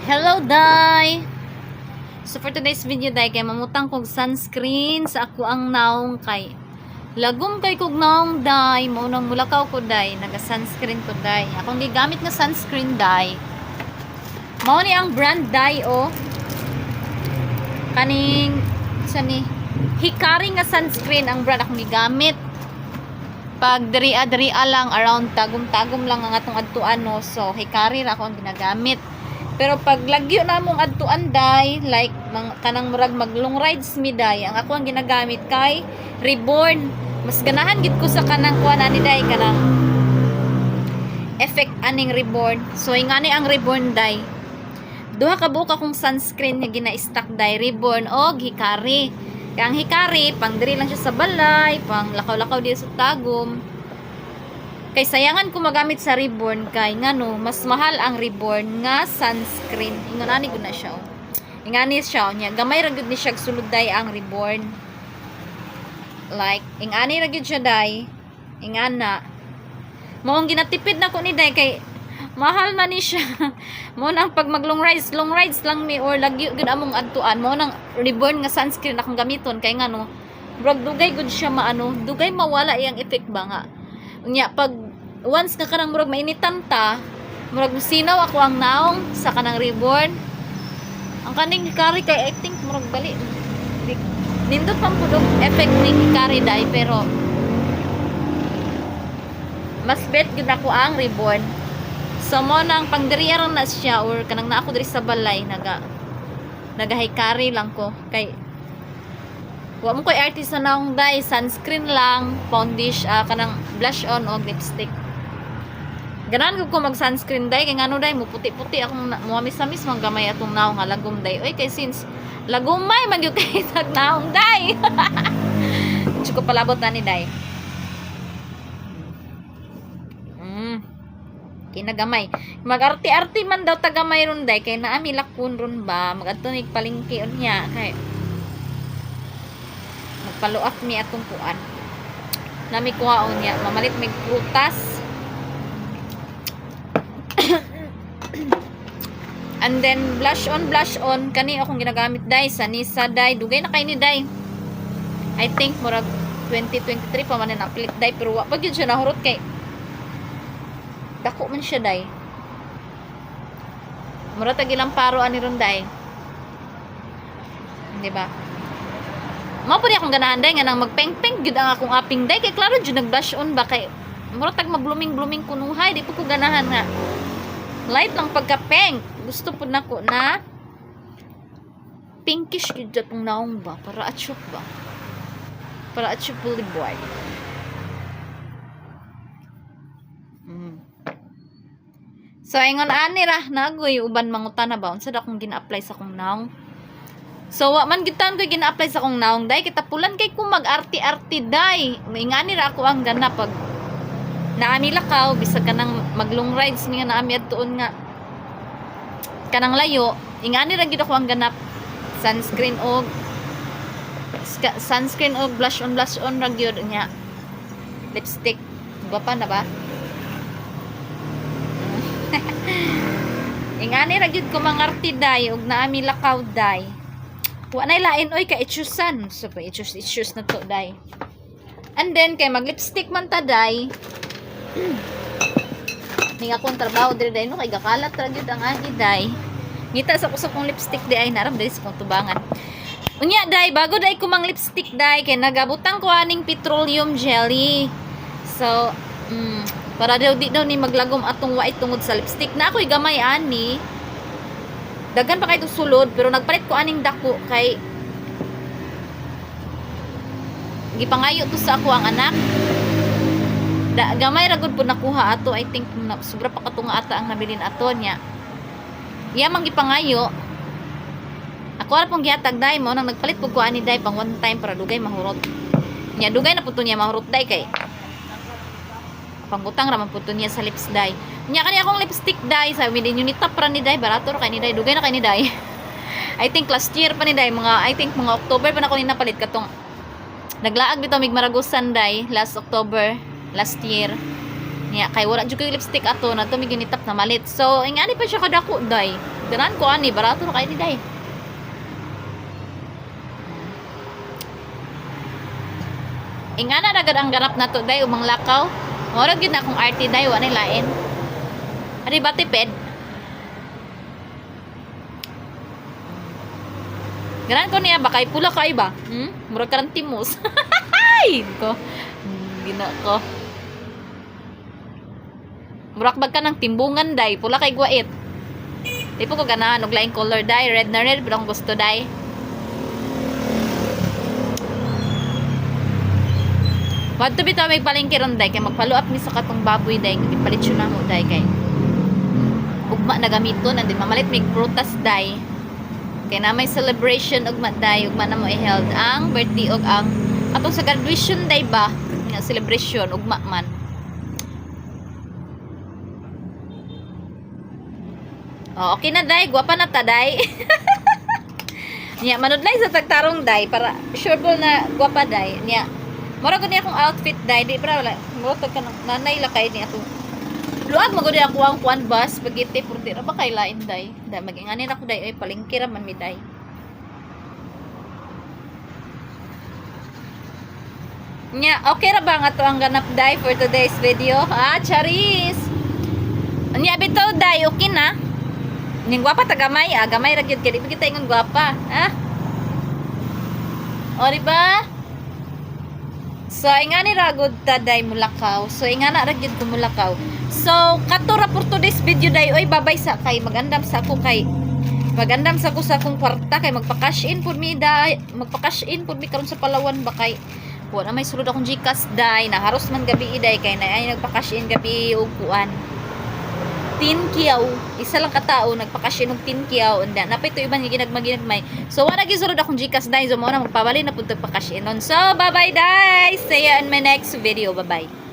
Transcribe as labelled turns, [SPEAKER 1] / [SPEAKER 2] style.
[SPEAKER 1] Hello, Day! So, for today's video, Day, kay mamutang kog sunscreen sa ako ang naong kay lagom kay kog naong, Day. Maunang mulakaw ko, Day. Naga-sunscreen ko, Day. Akong gigamit na sunscreen, Day. Mao ni ang brand, Day, oh. Kaning, ni Hikari nga sunscreen ang brand akong gigamit. Pag diri-a lang, around tagom-tagom lang ang atong adtuan, no. So, Hikari ra ako ang ginagamit. Pero pag lagyo na mong adtuan, Day, like kanang murag maglong rides mi, Day, ang ako ang ginagamit kay Reborn. Mas ganahan gid ko sa kanang kuan ani, Day, kanang effect aning Reborn. So ingani ang Reborn, Day, duha ka buka kong sunscreen nga gina-stock, Day, Reborn og Hikari. Kaya ang Hikari pang diri lang siya sa balay, pang lakaw-lakaw di sa tagom. Kay sayangan ko magamit sa Reborn kay ngano mas mahal ang Reborn nga sunscreen. Ingon ani gud na siya. Ingani siya nya gamay ra gud ni siya sulod, Day, ang Reborn. Like ingani ra gud siya, Day. Ingana. Maong ginatipid na ko ni, Day, kay mahal man ni siya. Mo nang pag mag long rides lang mi or lagyo gud among adtuan, mo nang Reborn nga sunscreen akong gamiton kay ngano brog dugay gud siya maano, dugay mawala iyang effect ba nga. Unya pag once nga kanang murag mainitan ta, murag sinaw ako ang naong sa kanang Reborn. Ang kaning Hikari kay I think murag bali nindot pang pudong effect ning Hikari, Day, pero mas bet gud ako ang Reborn. So mo nang pang diri ra na siya or kanang naa ko diri sa balay naga Hikari lang ko kay wa mo koy artist na naong, Day, sunscreen lang, foundation, kanang blush on o lipstick. Ganahan ko mag sunscreen, Day, kay ngano, Day, mo puti-puti akong muamis-amis mang gamay atong naong nga lagom, Day. Oy, kay since lagumay man gyud kay tag naong, Day. Chiko palabot na ni, Day. Kinagamay. Mag-arti-arti man daw tagamay ron, Day, kay naami lakon ron ba magadto ni palengke unya kay paluak mi atong kuan nami kuhaon niya mamalit mig prutas. And then blush on kani akong ginagamit, Day, sa Nisa, Day, dugay na kay ni, Day, I think murag 2023 pa man na pilit, Day, pero wa pa gyud siya nahurot kay dako man siya, Day, mura tag ilang paro ani ron, Day, di ba? Mao pud akong ganahan, Day, nga nang magpeng-peng gyud ang akong aping, Day, kay klaro jud nag-blush on ba kay mura tag mag-blooming kunuhay, di pud ko ganahan nga light lang pagka-pink. Gusto pud nako na pinkish gyud atong naong ba para atyok ba, para atyok boy. So ingon ani ra nagoy uban mangutan na ba unsa da akong gina-apply sa akong naong. So wa man gitan ko gina-apply sa akong naong, Day, kita pulan kay ko mag-arti-arti, Day. Ingani ra ako ang gana pag naami lakaw bisag kanang maglong rides mi nga naami adtuon nga kanang layo, ingani ra gid ako ang ganap sunscreen og blush on ra gyud nya lipstick. Gwapa na ba? Ingani ra gyud ko mangarti, Day, og naami lakaw, Day. Wa nay lain oy ka itsusan. So pa itsus na to, Day. And then kay mag-lipstick man ta, Day. Ning akong trabaho diri, Day, no, kay gakalat ra gyud ang agi, Day. Ngita sa kusog kong lipstick, Day, ay naram diri sa kong tubangan. Unya, Day, bago, Day, ko mang lipstick, Day, kay nagabutang ko aning petroleum jelly. So para daw di daw ni maglagom atong white tungod sa lipstick na ako'y gamay ani. Dagan pa kay to sulod pero nagpalit ko aning dako kay gipangayo to sa ako ang anak. Gamay ra gud pud nakuha ato, I think sobra pa katunga ata ang nabilin ato niya. Iya man gipangayo. Ako ra pong gihatag, Day, mo nang nagpalit pud ko ani, Day, pang one time para dugay mahurot. Nya dugay na pud to niya mahurot, Day, kay pangbutang raman pud to niya sa lips, Day. Nya kani akong lipstick, Day, sa within unit tap ra ni, Day, barato ra kay ni, Day, dugay na kay ni, Day. I think last year pa ni, Day, mga October pa na ko ni napalit katong naglaag bitaw mig Maragusan, Day, last October last year. Niya kay wala jud ko yung lipstick ato na to may ginitap na malit. So ingani pa siya kadako day. Ganan ko ani barato na kay ni day. Ingana na gad ang ganap na to day umang lakaw. Mora gyud na akong arty day wa na lain. Ari ba tiped? Ganan ko niya ba kay pula kay ba? Mura karang timos. Ay ko. Gina ko. Murak bag ka ng timbungan day, pula kay guwait. Di po ko ganahan og laing color day, red na red, pero ang gusto day. What to bitaw may palingkiron day kay magpaluap mi sa katong baboy day, ipalit siya na mo day kay. Ugma na gamiton and then mamalit mig prutas day. Kay na may celebration ugma day, ugma na mo i-held ang birthday og ang atong sa graduation day ba, nga celebration ugma man. Oh, okay na day, guwapa na ta day. Nya manudlay sa tagtarong day para sure ball na guwapa day. Nya mura gud ni akong outfit day, di para wala. Mura tag kanang nanay la kay ni ato. Luag magud ako ang kuan bus spaghetti purti ra ba kay lain day. Da maginganin ako day ay palengke ra man mi day. Nya okay ra ba nga to ang ganap day for today's video? Ah, charis. Nya bitaw day okay na. Ning gwapa ta gamay, gamay ra gyud kay di kita ingon gwapa, ha? O di ba? So ingani ra gud ta day mulakaw. So ingana ra gyud ko mulakaw. So kato ra for today's video day, oy babay sa kay magandam sa ako kay magandam sa ko sa akong kwarta kay magpa-cash in pud mi day, magpa-cash in pud mi karon sa Palawan ba kay wala may sulod akong GCash day, naharos man gabi day kay na ay nagpa-cash in gabi og kuan. 10 kiyaw, isa lang katao nagpakasya ng 10 kiyaw and then napay to iban nga ginagmay. So wala gisulod akong GCash dai, so mo na magpabali na pud pagpakasya nun. So bye bye guys, see you in my next video, bye bye.